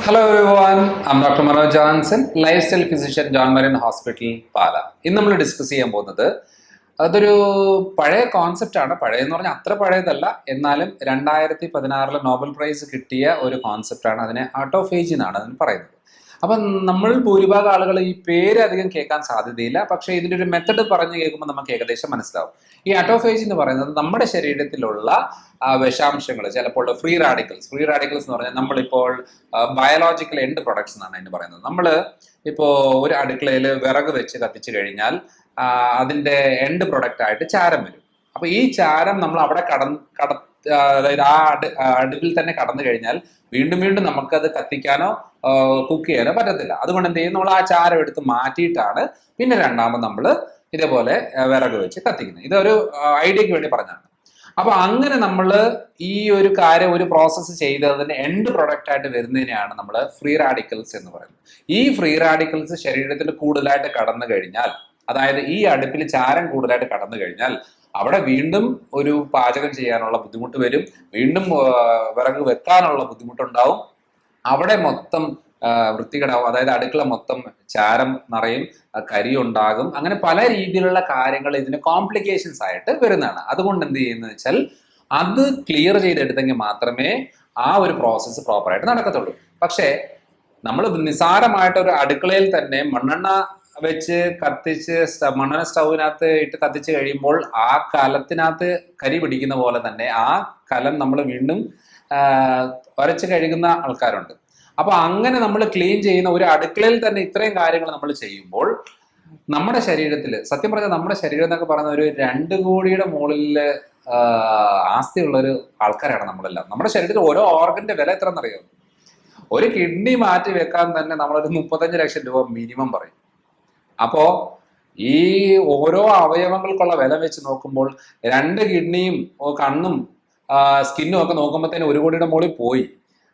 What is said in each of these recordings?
Hello everyone, I'm Dr. Manoj Johnson, lifestyle physician, John Marin Hospital, Pala. ഇന്ന് നമ്മൾ discuss ചെയ്യാൻ പോകുന്നത് അതൊരു പഴയ കോൺസെപ്റ്റ് ആണ്. പഴയെന്ന് പറഞ്ഞാൽ അത്ര പഴയതല്ല, എന്നാലും 2016 നോബൽ പ്രൈസ് കിട്ടിയ ഒരു കോൺസെപ്റ്റാണ്. അതിനെ ഓട്ടോഫേജി എന്നാണ് അതിന് പറയുന്നത്. അപ്പം നമ്മൾ ഭൂരിഭാഗം ആളുകൾ ഈ പേര് അധികം കേൾക്കാൻ സാധ്യതയില്ല, പക്ഷേ ഇതിൻ്റെ ഒരു മെത്തഡ് പറഞ്ഞു കേൾക്കുമ്പോൾ നമുക്ക് ഏകദേശം മനസ്സിലാവും. ഈ ഓട്ടോഫേജി എന്ന് പറയുന്നത് നമ്മുടെ ശരീരത്തിലുള്ള വിഷാംശങ്ങൾ, ചിലപ്പോൾ ഫ്രീ റാഡിക്കൽസ് എന്ന് പറഞ്ഞാൽ നമ്മളിപ്പോൾ ബയോളജിക്കൽ എൻഡ് പ്രൊഡക്ട്സ് എന്നാണ് അതിന് പറയുന്നത്. നമ്മൾ ഇപ്പോൾ ഒരു അടുക്കളയിൽ വിറക് വെച്ച് കത്തിച്ചു കഴിഞ്ഞാൽ അതിൻ്റെ എൻഡ് പ്രൊഡക്റ്റ് ആയിട്ട് ചാരം വരും. അപ്പോൾ ഈ ചാരം നമ്മൾ അവിടെ അതായത് ആ അടുപ്പിൽ തന്നെ കടന്നു കഴിഞ്ഞാൽ വീണ്ടും വീണ്ടും നമുക്കത് കത്തിക്കാനോ കുക്ക് ചെയ്യാനോ പറ്റത്തില്ല. അതുകൊണ്ട് എന്ത് ചെയ്യും, നമ്മൾ ആ ചാരം എടുത്ത് മാറ്റിയിട്ടാണ് പിന്നെ രണ്ടാമത് നമ്മൾ ഇതേപോലെ വിറക് വെച്ച് കത്തിക്കുന്നത്. ഇതൊരു ഐഡിയക്ക് വേണ്ടി പറഞ്ഞാണ്. അപ്പൊ അങ്ങനെ നമ്മൾ ഈ ഒരു കാര്യം ഒരു പ്രോസസ്സ് ചെയ്തതിന് എൻഡ് പ്രൊഡക്റ്റ് ആയിട്ട് വരുന്നതിനെയാണ് നമ്മൾ ഫ്രീ റാഡിക്കൽസ് എന്ന് പറയുന്നത്. ഈ ഫ്രീ റാഡിക്കൽസ് ശരീരത്തിൽ കൂടുതലായിട്ട് കടന്നു കഴിഞ്ഞാൽ, അതായത് ഈ അടുപ്പിൽ ചാരം കൂടുതലായിട്ട് കടന്നു കഴിഞ്ഞാൽ അവിടെ വീണ്ടും ഒരു പാചകം ചെയ്യാനുള്ള ബുദ്ധിമുട്ട് വരും, വീണ്ടും വിറക് വെക്കാനുള്ള ബുദ്ധിമുട്ടുണ്ടാവും, അവിടെ മൊത്തം വൃത്തികേടാവും. അതായത് അടുക്കള മൊത്തം ചാരം നിറയും, കരി ഉണ്ടാകും, അങ്ങനെ പല രീതിയിലുള്ള കാര്യങ്ങൾ ഇതിന് കോംപ്ലിക്കേഷൻസ് ആയിട്ട് വരുന്നതാണ്. അതുകൊണ്ട് എന്ത് ചെയ്യുന്നത് വെച്ചാൽ അത് ക്ലിയർ ചെയ്തെടുത്തെങ്കിൽ മാത്രമേ ആ ഒരു പ്രോസസ്സ് പ്രോപ്പറായിട്ട് നടക്കത്തുള്ളൂ. പക്ഷേ നമ്മൾ നിസ്സാരമായിട്ട് ഒരു അടുക്കളയിൽ തന്നെ മണ്ണെണ്ണ വെച്ച് കത്തിച്ച് മണ്ണെണ്ണ സ്റ്റൗവിനകത്ത് ഇട്ട് കത്തിച്ച് കഴിയുമ്പോൾ ആ കലത്തിനകത്ത് കരി പിടിക്കുന്ന പോലെ തന്നെ ആ കലം നമ്മൾ വീണ്ടും ഉരച്ച് കഴുകുന്ന ആൾക്കാരുണ്ട്. അപ്പൊ അങ്ങനെ നമ്മൾ ക്ലീൻ ചെയ്യുന്ന ഒരു അടുക്കളയിൽ തന്നെ ഇത്രയും കാര്യങ്ങൾ നമ്മൾ ചെയ്യുമ്പോൾ നമ്മുടെ ശരീരത്തിൽ, സത്യം പറഞ്ഞാൽ നമ്മുടെ ശരീരം എന്നൊക്കെ പറയുന്ന ഒരു 2 കോടിയുടെ മുകളിൽ ആസ്തിയുള്ളൊരു ആൾക്കാരാണ് നമ്മളെല്ലാം. നമ്മുടെ ശരീരത്തിൽ ഓരോ ഓർഗന്റെ വില എത്ര എന്നറിയാം. ഒരു കിഡ്നി മാറ്റി വെക്കാൻ തന്നെ നമ്മളൊരു 35 ലക്ഷം രൂപ മിനിമം പറയും. അപ്പോ ഈ ഓരോ അവയവങ്ങൾക്കുള്ള വില വെച്ച് നോക്കുമ്പോൾ 2 കിഡ്നിയും കണ്ണും സ്കിന്നും ഒക്കെ നോക്കുമ്പോഴത്തേന് 1 കോടിയുടെ മുകളിൽ പോയി.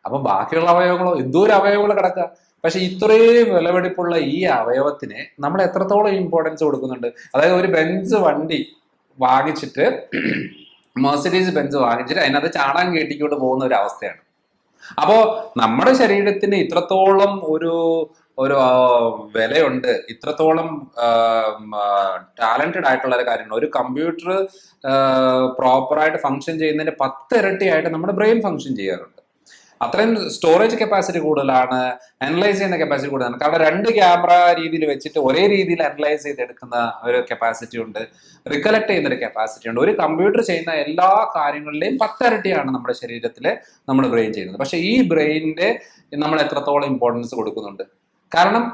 അപ്പൊ ബാക്കിയുള്ള അവയവങ്ങളോ എന്തോരം അവയവങ്ങൾ കിടക്കുക. പക്ഷെ ഇത്രയും വിലപിടിപ്പുള്ള ഈ അവയവത്തിന് നമ്മൾ എത്രത്തോളം ഇമ്പോർട്ടൻസ് കൊടുക്കുന്നുണ്ട്. അതായത് ഒരു ബെൻസ് വണ്ടി വാങ്ങിച്ചിട്ട്, മെർസിഡീസ് ബെൻസ് വാങ്ങിച്ചിട്ട് അതിനകത്ത് ചാണകം കയറ്റിക്കൊണ്ട് പോകുന്ന ഒരു അവസ്ഥയാണ്. അപ്പോ നമ്മുടെ ശരീരത്തിന് ഇത്രത്തോളം ഒരു വിലയുണ്ട്, ഇത്രത്തോളം ടാലന്റഡ് ആയിട്ടുള്ള ഒരു കാര്യമാണ്. ഒരു കമ്പ്യൂട്ടർ പ്രോപ്പറായിട്ട് ഫങ്ഷൻ ചെയ്യുന്നതിന്റെ 10 ഇരട്ടിയായിട്ട് നമ്മുടെ ബ്രെയിൻ ഫങ്ഷൻ ചെയ്യാറുണ്ട്. അത്രയും സ്റ്റോറേജ് കപ്പാസിറ്റി കൂടുതലാണ്, അനലൈസ് ചെയ്യുന്ന കപ്പാസിറ്റി കൂടുതലാണ്. കാരണം 2 ക്യാമറ രീതിയിൽ വെച്ചിട്ട് ഒരേ രീതിയിൽ അനലൈസ് ചെയ്തെടുക്കുന്ന ഒരു കപ്പാസിറ്റി ഉണ്ട്, റിക്കലക്ട് ചെയ്യുന്ന ഒരു കപ്പാസിറ്റി ഉണ്ട്. ഒരു കമ്പ്യൂട്ടർ ചെയ്യുന്ന എല്ലാ കാര്യങ്ങളിലെയും 10 ഇരട്ടിയാണ് നമ്മുടെ ശരീരത്തിലെ നമ്മുടെ ബ്രെയിൻ ചെയ്യുന്നത്. പക്ഷെ ഈ ബ്രെയിനിന്റെ നമ്മൾ എത്രത്തോളം ഇമ്പോർട്ടൻസ് കൊടുക്കുന്നുണ്ട്? കാരണം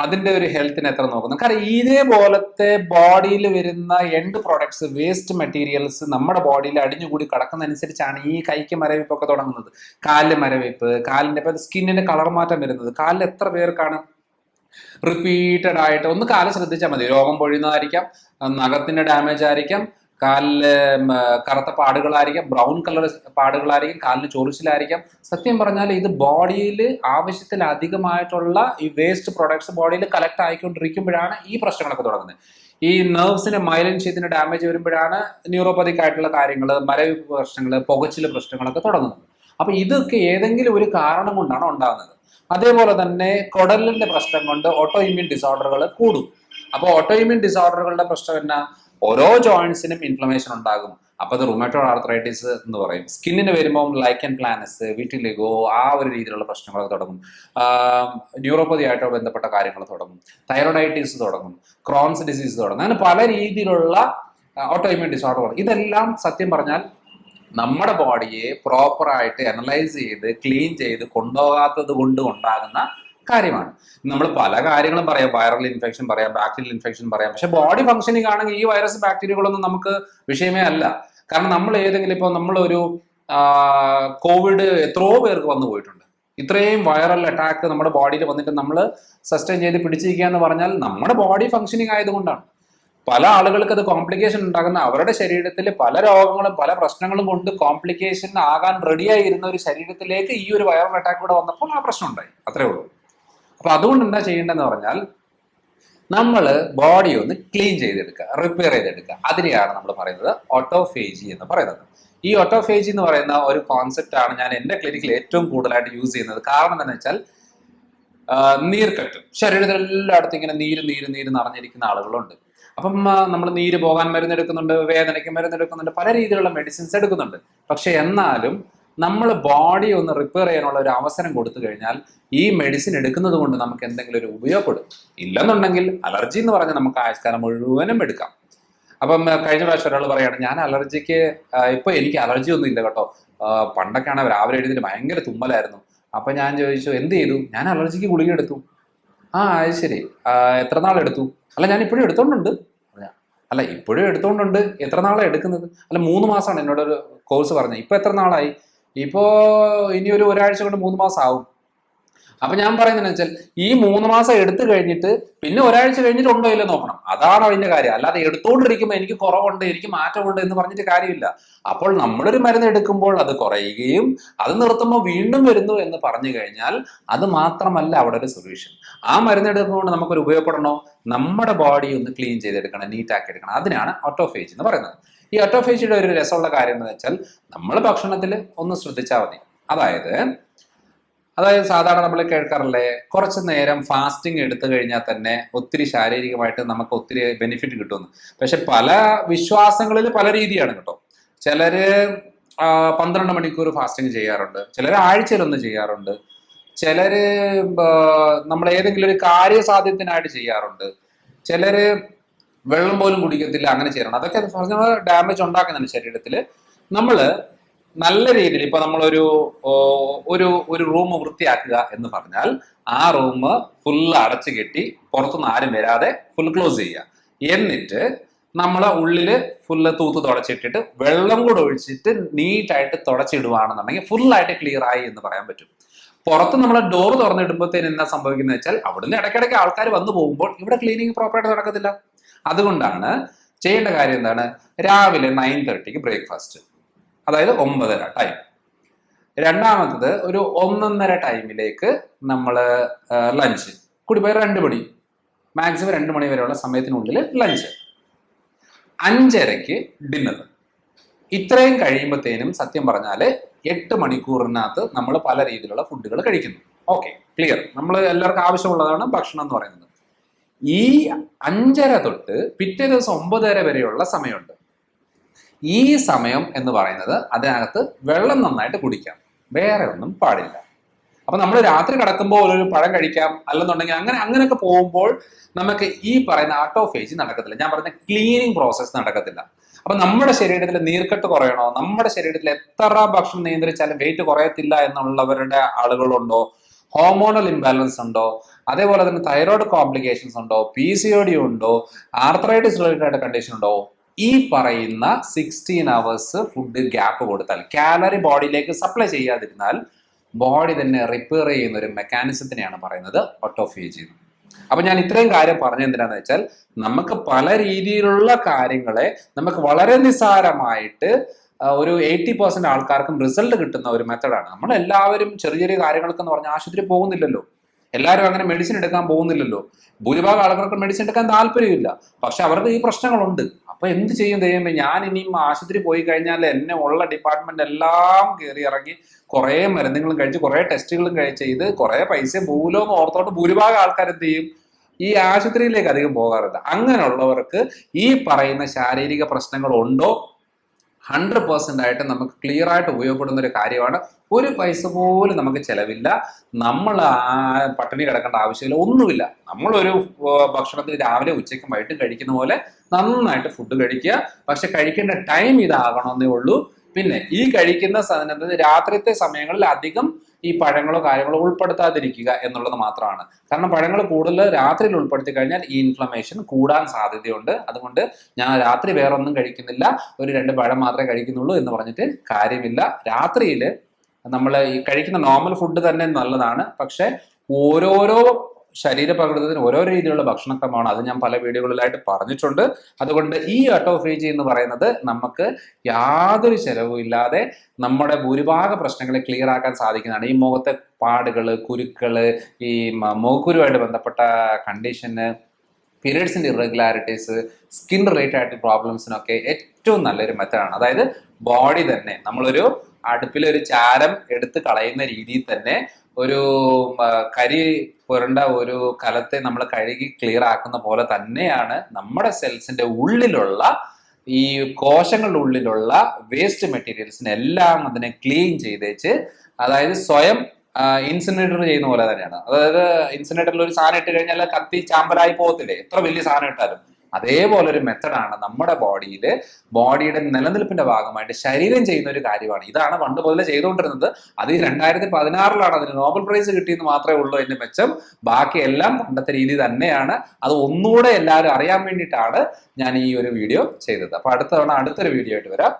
അതിന്റെ ഒരു ഹെൽത്തിന് എത്ര നോക്കുന്നു? കാരണം ഇതേപോലത്തെ ബോഡിയിൽ വരുന്ന എൻഡ് പ്രോഡക്ട്സ്, വേസ്റ്റ് മെറ്റീരിയൽസ് നമ്മുടെ ബോഡിയിൽ അടിഞ്ഞുകൂടി കിടക്കുന്നതനുസരിച്ചാണ് ഈ കൈക്ക് മരവിപ്പൊക്കെ തുടങ്ങുന്നത്, കാലില് മരവിപ്പ്, കാലിന്റെ ഇപ്പൊ സ്കിന്നിന്റെ കളർ മാറ്റം വരുന്നത്. കാലിൽ എത്ര പേർക്കാണ് റിപ്പീറ്റഡ് ആയിട്ട്, ഒന്ന് കാല് ശ്രദ്ധിച്ചാൽ മതി, രോഗം പൊഴിയുന്നതായിരിക്കാം, നഖത്തിന്റെ ഡാമേജ് ആയിരിക്കാം, കാലില് കറുത്ത പാടുകളായിരിക്കാം, ബ്രൗൺ കളർ പാടുകളായിരിക്കും, കാലിന് ചൊറിച്ചിലായിരിക്കാം. സത്യം പറഞ്ഞാൽ ഇത് ബോഡിയിൽ ആവശ്യത്തിലധികമായിട്ടുള്ള ഈ വേസ്റ്റ് പ്രൊഡക്ട്സ് ബോഡിയിൽ കളക്ട് ആയിക്കൊണ്ടിരിക്കുമ്പോഴാണ് ഈ പ്രശ്നങ്ങളൊക്കെ തുടങ്ങുന്നത്. ഈ നെർവ്സിന് മൈലിൻ ഷീത്തിന് ഡാമേജ് വരുമ്പോഴാണ് ന്യൂറോപ്പതിക് ആയിട്ടുള്ള കാര്യങ്ങൾ, മരവിപ്പ് പ്രശ്നങ്ങൾ, പുകച്ചില് പ്രശ്നങ്ങളൊക്കെ തുടങ്ങുന്നത്. അപ്പൊ ഇതൊക്കെ ഏതെങ്കിലും ഒരു കാരണം കൊണ്ടാണ് ഉണ്ടാകുന്നത്. അതേപോലെ തന്നെ കുടലിന്റെ പ്രശ്നം കൊണ്ട് ഓട്ടോ ഇമ്മ്യൂൺ ഡിസോർഡറുകൾ കൂടും. അപ്പൊ ഓട്ടോ ഇമ്മ്യൂൺ ഡിസോർഡറുകളുടെ പ്രശ്നം എന്നാ? ഓരോ ജോയിന്റ്സിനും ഇൻഫ്ലമേഷൻ ഉണ്ടാകും. അപ്പൊ അത് റുമറ്റോയ്ഡ് ആർത്രൈറ്റിസ് എന്ന് പറയും. സ്കിന്നിന് വരുമ്പോൾ ലൈക്കൻ പ്ലാനസ്, വിറ്റിലിഗോ, ആ ഒരു രീതിയിലുള്ള പ്രശ്നങ്ങളൊക്കെ തുടങ്ങും. ന്യൂറോപ്പതി ആയിട്ടോ ബന്ധപ്പെട്ട കാര്യങ്ങൾ തുടങ്ങും, തൈറോയിഡൈറ്റിസ് തുടങ്ങും, ക്രോൺസ് ഡിസീസ് തുടങ്ങും. അങ്ങനെ പല രീതിയിലുള്ള ഓട്ടോ ഇമ്മ്യൂൺ ഡിസോർഡറുകൾ. ഇതെല്ലാം സത്യം പറഞ്ഞാൽ നമ്മുടെ ബോഡിയെ പ്രോപ്പറായിട്ട് അനലൈസ് ചെയ്ത് ക്ലീൻ ചെയ്ത് കൊണ്ടുപോകാത്തത് കൊണ്ട് ഉണ്ടാകുന്ന കാര്യമാണ്. നമ്മൾ പല കാര്യങ്ങളും പറയാം, വൈറൽ ഇൻഫെക്ഷൻ പറയാം, ബാക്ടീരിയൽ ഇൻഫെക്ഷൻ പറയാം. പക്ഷെ ബോഡി ഫംഗ്ഷനിങ് ആണെങ്കിൽ ഈ വൈറസ് ബാക്ടീരിയകളൊന്നും നമുക്ക് വിഷയമേ അല്ല. കാരണം നമ്മൾ ഏതെങ്കിലും ഇപ്പോൾ നമ്മളൊരു കോവിഡ് എത്രയോ പേർക്ക് വന്നു പോയിട്ടുണ്ട്. ഇത്രയും വൈറൽ അറ്റാക്ക് നമ്മുടെ ബോഡിയിൽ വന്നിട്ട് നമ്മൾ സസ്റ്റെയിൻ ചെയ്ത് പിടിച്ചിരിക്കുക എന്ന് പറഞ്ഞാൽ നമ്മുടെ ബോഡി ഫംഗ്ഷനിങ് ആയതുകൊണ്ടാണ്. പല ആളുകൾക്ക് അത് കോംപ്ലിക്കേഷൻ ഉണ്ടാകുന്ന, അവരുടെ ശരീരത്തിൽ പല രോഗങ്ങളും പല പ്രശ്നങ്ങളും കൊണ്ട് കോംപ്ലിക്കേഷൻ ആകാൻ റെഡിയായി ഇരുന്ന ഒരു ശരീരത്തിലേക്ക് ഈ ഒരു വൈറൽ അറ്റാക്ക് കൂടെ വന്നപ്പോൾ ആ പ്രശ്നം ഉണ്ടായി. അത്രേ ഉള്ളൂ. അപ്പൊ അതുകൊണ്ട് എന്താ ചെയ്യേണ്ടതെന്ന് പറഞ്ഞാൽ നമ്മൾ ബോഡി ഒന്ന് ക്ലീൻ ചെയ്തെടുക്കുക, റിപ്പയർ ചെയ്തെടുക്കുക. അതിനെയാണ് നമ്മൾ പറയുന്നത് ഓട്ടോഫേജി എന്ന് പറയുന്നത്. ഈ ഓട്ടോഫേജി എന്ന് പറയുന്ന ഒരു കോൺസെപ്റ്റ് ആണ് ഞാൻ എൻ്റെ ക്ലിനിക്കിൽ ഏറ്റവും കൂടുതലായിട്ട് യൂസ് ചെയ്യുന്നത്. കാരണം എന്താണെന്ന് വെച്ചാൽ നീർക്കെട്ട് ശരീരത്തിൽ എല്ലായിടത്തും ഇങ്ങനെ നീര് നീര് നീര് നിറഞ്ഞിരിക്കുന്ന ആളുകളുണ്ട്. അപ്പം നമ്മൾ നീര് പോകാൻ മരുന്നെടുക്കുന്നുണ്ട്, വേദനയ്ക്ക് മരുന്നെടുക്കുന്നുണ്ട്, പല രീതിയിലുള്ള മെഡിസിൻസ് എടുക്കുന്നുണ്ട്. പക്ഷെ എന്നാലും നമ്മൾ ബോഡി ഒന്ന് റിപ്പയർ ചെയ്യാനുള്ള ഒരു അവസരം കൊടുത്തു കഴിഞ്ഞാൽ ഈ മെഡിസിൻ എടുക്കുന്നത് കൊണ്ട് നമുക്ക് എന്തെങ്കിലും ഒരു ഉപയോഗപ്പെടും. ഇല്ലെന്നുണ്ടെങ്കിൽ അലർജി എന്ന് പറഞ്ഞാൽ നമുക്ക് ആയുഷ്കാലം മുഴുവനും എടുക്കാം. അപ്പം കഴിഞ്ഞ പ്രാവശ്യം ഒരാൾ പറയാണ്, ഞാൻ അലർജിക്ക് ഇപ്പൊ എനിക്ക് അലർജി ഒന്നും ഇല്ല കേട്ടോ, പണ്ടൊക്കെയാണ് രാവിലെ എഴുതിയിട്ട് ഭയങ്കര തുമ്മലായിരുന്നു. അപ്പൊ ഞാൻ ചോദിച്ചു എന്ത് ചെയ്തു? ഞാൻ അലർജിക്ക് ഗുളിക എടുത്തു. അത് ശരി, എത്ര നാൾ എടുത്തു? അല്ല ഞാൻ ഇപ്പോഴും എടുത്തോണ്ടുണ്ട്. അല്ല ഇപ്പോഴും എടുത്തോണ്ടുണ്ട്, എത്ര നാളാണ് എടുക്കുന്നത്? അല്ല 3 മാസമാണ് എന്നോട് ഒരു കോഴ്സ് പറഞ്ഞത്. ഇപ്പൊ എത്ര നാളായി? ഇപ്പോ ഇനി ഒരു ഒരാഴ്ച കൊണ്ട് 3 മാസം ആവും. അപ്പൊ ഞാൻ പറയുന്നത് വെച്ചാൽ ഈ 3 മാസം എടുത്തു കഴിഞ്ഞിട്ട് പിന്നെ ഒരാഴ്ച കഴിഞ്ഞിട്ട് ഉണ്ടോ ഇല്ലോ നോക്കണം. അതാണ് അതിന്റെ കാര്യം. അല്ലാതെ എടുത്തുകൊണ്ടിരിക്കുമ്പോൾ എനിക്ക് കുറവുണ്ട്, എനിക്ക് മാറ്റമുണ്ട് എന്ന് പറഞ്ഞിട്ട് കാര്യമില്ല. അപ്പോൾ നമ്മളൊരു മരുന്ന് എടുക്കുമ്പോൾ അത് കുറയുകയും അത് നിർത്തുമ്പോൾ വീണ്ടും വരുന്നു എന്ന് പറഞ്ഞു കഴിഞ്ഞാൽ അത് മാത്രമല്ല അവിടെ ഒരു സൊല്യൂഷൻ. ആ മരുന്ന് എടുക്കുമ്പോൾ നമുക്കൊരു ഉപയോഗപ്പെടണോ, നമ്മുടെ ബോഡി ഒന്ന് ക്ലീൻ ചെയ്തെടുക്കണം, നീറ്റാക്കി എടുക്കണം. അതിനാണ് ഓട്ടോഫേജി എന്ന് പറയുന്നത്. ഈ ഓട്ടോഫേജിയുടെ ഒരു രസമുള്ള കാര്യം എന്ന് വെച്ചാൽ നമ്മൾ ഭക്ഷണത്തിൽ ഒന്ന് ശ്രദ്ധിച്ചാൽ മതി. അതായത് സാധാരണ നമ്മൾ കേൾക്കാറില്ലേ, കുറച്ച് നേരം ഫാസ്റ്റിംഗ് എടുത്തു കഴിഞ്ഞാൽ തന്നെ ഒത്തിരി ശാരീരികമായിട്ട് നമുക്ക് ഒത്തിരി ബെനിഫിറ്റ് കിട്ടുമെന്ന്. പക്ഷെ പല വിശ്വാസങ്ങളിൽ പല രീതിയാണ് കേട്ടോ. ചിലര് 12 മണിക്കൂർ ഫാസ്റ്റിംഗ് ചെയ്യാറുണ്ട്, ചിലർ ആഴ്ചയിലൊന്ന് ചെയ്യാറുണ്ട്, ചിലര് നമ്മൾ ഏതെങ്കിലും ഒരു കാര്യസാധ്യത്തിനായിട്ട് ചെയ്യാറുണ്ട്, ചിലര് വെള്ളം പോലും കുടിക്കത്തില്ല, അങ്ങനെ ചെയ്യണം. അതൊക്കെ ഡാമേജ് ഉണ്ടാക്കുന്നുണ്ട് ശരീരത്തിൽ. നമ്മള് നല്ല രീതിയിൽ ഇപ്പൊ നമ്മളൊരു ഒരു റൂം വൃത്തിയാക്കുക എന്ന് പറഞ്ഞാൽ ആ റൂം ഫുള്ള് അടച്ചു കെട്ടി പുറത്തുനിന്ന് ആരും വരാതെ ഫുൾ ക്ലോസ് ചെയ്യുക. എന്നിട്ട് നമ്മളെ ഉള്ളില് ഫുള്ള് തൂത്ത് തുടച്ചിട്ടിട്ട് വെള്ളം കൂടെ ഒഴിച്ചിട്ട് നീറ്റായിട്ട് തുടച്ചിടുവാണെന്നുണ്ടെങ്കിൽ ഫുള്ളായിട്ട് ക്ലിയർ ആയി എന്ന് പറയാൻ പറ്റും. പുറത്ത് നമ്മൾ ഡോർ തുറന്നിടുമ്പോഴത്തേന് എന്താ സംഭവിക്കുന്നത് വെച്ചാൽ അവിടുന്ന് ഇടയ്ക്കിടയ്ക്ക് ആൾക്കാർ വന്നു പോകുമ്പോൾ ഇവിടെ ക്ലീനിങ് പ്രോപ്പറായിട്ട് നടക്കത്തില്ല. അതുകൊണ്ടാണ് ചെയ്യേണ്ട കാര്യം എന്താണ്, രാവിലെ 9:30 ബ്രേക്ക്ഫാസ്റ്റ്, അതായത് 9:30 ടൈം. രണ്ടാമത്തത് ഒരു 1:30 ടൈമിലേക്ക് നമ്മൾ ലഞ്ച്, കൂടിപ്പോയി 2 മണി, മാക്സിമം 2 മണി വരെയുള്ള സമയത്തിനുള്ളിൽ ലഞ്ച്, 5:30 ഡിന്നർ. ഇത്രയും കഴിയുമ്പോഴത്തേനും സത്യം പറഞ്ഞാൽ 8 മണിക്കൂറിനകത്ത് നമ്മൾ പല രീതിയിലുള്ള ഫുഡുകൾ കഴിക്കുന്നു. Okay, clear. നമ്മൾ എല്ലാവർക്കും ആവശ്യമുള്ളതാണ് ഭക്ഷണം എന്ന് പറയുന്നത്. ഈ 5:30 തൊട്ട് പിറ്റേ ദിവസം 9:30 വരെയുള്ള സമയമുണ്ട്. ഈ സമയം എന്ന് പറയുന്നത് അതിനകത്ത് വെള്ളം നന്നായിട്ട് കുടിക്കാം, വേറെ ഒന്നും പാടില്ല. അപ്പൊ നമ്മൾ രാത്രി കിടക്കുമ്പോൾ ഒരു പഴം കഴിക്കാം, അല്ലെന്നുണ്ടെങ്കിൽ അങ്ങനെയൊക്കെ പോകുമ്പോൾ നമുക്ക് ഈ പറയുന്ന ഓട്ടോഫേജി നടക്കത്തില്ല. ഞാൻ പറഞ്ഞ ക്ലീനിങ് പ്രോസസ്സ് നടക്കത്തില്ല. അപ്പൊ നമ്മുടെ ശരീരത്തിൽ നീർക്കെട്ട് കുറയണോ, നമ്മുടെ ശരീരത്തിൽ എത്ര ഭക്ഷണം നിയന്ത്രിച്ചാലും വെയിറ്റ് കുറയത്തില്ല എന്നുള്ളവരുടെ ആളുകളുണ്ടോ, ഹോർമോണൽ ഇംബാലൻസ് ഉണ്ടോ, അതേപോലെ തന്നെ തൈറോയ്ഡ് കോംപ്ലിക്കേഷൻസ് ഉണ്ടോ, PCOD ഉണ്ടോ, ആർത്രൈറ്റിസ് റിലേറ്റഡ് കണ്ടീഷൻ ഉണ്ടോ, ഈ പറയുന്ന 16 hours ഫുഡ് ഗ്യാപ്പ് കൊടുത്താൽ, കാലറി ബോഡിയിലേക്ക് സപ്ലൈ ചെയ്യാതിരുന്നാൽ ബോഡി തന്നെ റിപ്പയർ ചെയ്യുന്ന ഒരു മെക്കാനിസത്തിനെയാണ് പറയുന്നത് ഓട്ടോഫേജി. അപ്പൊ ഞാൻ ഇത്രയും കാര്യം പറഞ്ഞ എന്തിനാന്ന് വെച്ചാൽ നമുക്ക് പല രീതിയിലുള്ള കാര്യങ്ങളെ നമുക്ക് വളരെ നിസ്സാരമായിട്ട് ഒരു 80% ആൾക്കാർക്കും റിസൾട്ട് കിട്ടുന്ന ഒരു മെത്തഡാണ്. നമ്മളെല്ലാവരും ചെറിയ ചെറിയ കാര്യങ്ങൾക്കെന്ന് പറഞ്ഞാൽ ആശുപത്രി പോകുന്നില്ലല്ലോ, എല്ലാവരും അങ്ങനെ മെഡിസിൻ എടുക്കാൻ പോകുന്നില്ലല്ലോ. ഭൂരിഭാഗം ആൾക്കാർക്ക് മെഡിസിൻ എടുക്കാൻ താല്പര്യമില്ല, പക്ഷെ അവർക്ക് ഈ പ്രശ്നങ്ങളുണ്ട്. അപ്പൊ എന്ത് ചെയ്യും ദൈവമേ, ഞാൻ ഇനിയും ആശുപത്രി പോയി കഴിഞ്ഞാൽ എന്നെ ഉള്ള ഡിപ്പാർട്ട്മെന്റ് എല്ലാം കയറി ഇറങ്ങി കുറെ മരുന്നുകളും കഴിച്ച് കുറെ ടെസ്റ്റുകളും ചെയ്ത് കുറെ പൈസ പോലോ എന്ന് ഓർത്തോട്ട് ഭൂരിഭാഗം ആൾക്കാർ എന്ത് ചെയ്യും, ഈ ആശുപത്രിയിലേക്ക് അധികം പോകാറില്ല. അങ്ങനെയുള്ളവർക്ക് ഈ പറയുന്ന ശാരീരിക പ്രശ്നങ്ങൾ ഉണ്ടോ 100% ആയിട്ട് നമുക്ക് ക്ലിയർ ആയിട്ട് ഉപയോഗപ്പെടുന്ന ഒരു കാര്യമാണ്. ഒരു പൈസ പോലും നമുക്ക് ചെലവില്ല, നമ്മൾ പട്ടിണി കിടക്കേണ്ട ആവശ്യമില്ല, ഒന്നുമില്ല. നമ്മളൊരു ഭക്ഷണത്തിന് രാവിലെ ഉച്ചയ്ക്കും വൈകിട്ടും കഴിക്കുന്ന പോലെ നന്നായിട്ട് ഫുഡ് കഴിക്കുക. പക്ഷെ കഴിക്കേണ്ട ടൈം ഇതാകണമെന്നേ ഉള്ളൂ. പിന്നെ ഈ കഴിക്കുന്ന സാധനത്തിന് രാത്രിത്തെ സമയങ്ങളിൽ അധികം ഈ പഴങ്ങളോ കാര്യങ്ങളോ ഉൾപ്പെടുത്താതിരിക്കുക എന്നുള്ളത് മാത്രമാണ്. കാരണം പഴങ്ങൾ കൂടുതൽ രാത്രിയിൽ ഉൾപ്പെടുത്തി കഴിഞ്ഞാൽ ഈ ഇൻഫ്ലമേഷൻ കൂടാൻ സാധ്യതയുണ്ട്. അതുകൊണ്ട് ഞാൻ രാത്രി വേറെ ഒന്നും കഴിക്കുന്നില്ല, ഒരു 2 പഴം മാത്രമേ കഴിക്കുന്നുള്ളൂ എന്ന് പറഞ്ഞിട്ട് കാര്യമില്ല. രാത്രിയിൽ നമ്മൾ ഈ കഴിക്കുന്ന നോർമൽ ഫുഡ് തന്നെ നല്ലതാണ്, പക്ഷെ ഓരോരോ ശരീരപ്രകൃതത്തിന് ഓരോ രീതിയിലുള്ള ഭക്ഷണക്രമമാണ്. അത് ഞാൻ പല വീഡിയോകളിലായിട്ട് പറഞ്ഞിട്ടുണ്ട്. അതുകൊണ്ട് ഈ ഓട്ടോഫേജി എന്ന് പറയുന്നത് നമുക്ക് യാതൊരു ചെലവും ഇല്ലാതെ നമ്മുടെ ഭൂരിഭാഗ പ്രശ്നങ്ങളെ ക്ലിയർ ആക്കാൻ സാധിക്കുന്നതാണ്. ഈ മുഖത്തെ പാടുകള്, കുരുക്കള്, ഈ മുഖക്കുരുവായിട്ട് ബന്ധപ്പെട്ട കണ്ടീഷന്, പീരിയഡ്സിൻ്റെ ഇറഗുലാരിറ്റീസ്, സ്കിൻ റിലേറ്റഡ് ആയിട്ടുള്ള പ്രോബ്ലംസിനൊക്കെ ഏറ്റവും നല്ലൊരു മെത്തേഡാണ്. അതായത് ബോഡി തന്നെ നമ്മളൊരു അടുപ്പിലൊരു ചാരം എടുത്ത് കളയുന്ന രീതിയിൽ തന്നെ ഒരു കരി പുരണ്ട ഒരു കലത്തെ നമ്മൾ കഴുകി ക്ലിയർ ആക്കുന്ന പോലെ തന്നെയാണ് നമ്മുടെ സെൽസിന്റെ ഉള്ളിലുള്ള ഈ കോശങ്ങളുടെ ഉള്ളിലുള്ള വേസ്റ്റ് മെറ്റീരിയൽസിനെല്ലാം അതിനെ ക്ലീൻ ചെയ്തേച്ച്, അതായത് സ്വയം ഇൻസിനറേറ്റർ ചെയ്യുന്ന പോലെ തന്നെയാണ്. അതായത് ഇൻസിനറേറ്ററിൽ ഒരു സാധനം ഇട്ട് കഴിഞ്ഞാൽ കത്തി ചാമ്പലായി പോകത്തില്ലേ, എത്ര വലിയ സാധനം ഇട്ടാലും. അതേപോലെ ഒരു മെത്തഡാണ് നമ്മുടെ ബോഡിയിൽ, ബോഡിയുടെ നിലനിൽപ്പിന്റെ ഭാഗമായിട്ട് ശരീരം ചെയ്യുന്ന ഒരു കാര്യമാണ്. ഇതാണ് പണ്ട് മുതലേ ചെയ്തുകൊണ്ടിരുന്നത്. അത് 2016 അതിന് നോബൽ പ്രൈസ് കിട്ടിയെന്ന് മാത്രമേ ഉള്ളൂ അതിന്റെ മെച്ചം. ബാക്കിയെല്ലാം പണ്ടത്തെ രീതി തന്നെയാണ്. അത് ഒന്നുകൂടെ എല്ലാവരും അറിയാൻ വേണ്ടിയിട്ടാണ് ഞാൻ ഈ ഒരു വീഡിയോ ചെയ്തത്. അപ്പൊ അടുത്ത തവണ അടുത്തൊരു വീഡിയോ ആയിട്ട് വരാം.